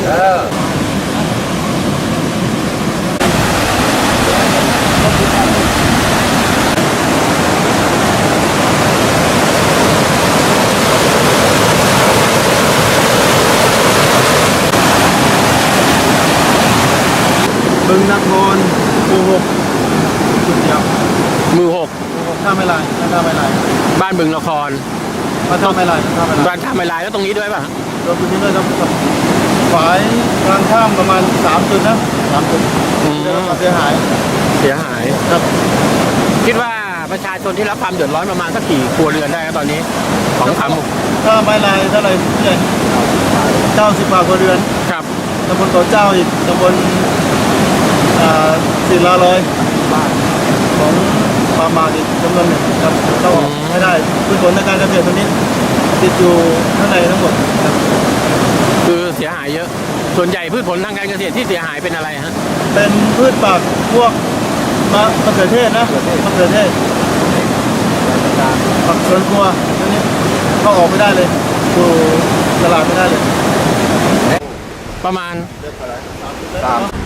บึงนครหมู่ 6จุดเดียว หมู่ 6 ท่าไม่ลายท่าไม่ลาย บ้านบึงนคร ท่าไม่ลายท่าไม่ลาย บ้านท่าไม้ลายแล้วตรงนี้ด้วยป่ะ รถตรงนี้ด้วยครับฝายทางข้ามประมาณ3 จุดนะ3 จุดได้รับความเสียหาย เสียหาย ครับ คิดว่าประชาชนที่รับความเดือดร้อนประมาณสักกี่ครัวเรือนได้ครับตอนนี้ของคำ ถ้าไม่ลายเท่าไหร่พี่ใหญ่90 กว่าครัวเรือน ครับ ตำบลเขาเจ้าอีกตำบลศิลาลอยของปามาอีกจำนวนหนึ่งครับก็ไม่ได้พืชผลทางการเกษตรตัวนี้ติดอยู่ข้างในทั้งหมดครับ คือเสียหายเยอะส่วนใหญ่พืชผลทางการเกษตรที่เสียหายเป็นอะไรฮะ เป็นพืชผักพวกมะเขือเทศนะมะเขือเทศผักสวนครัวตัวนี้ก็ออกไม่ได้เลยสู่ตลาดไม่ได้เลย ประมาณ 3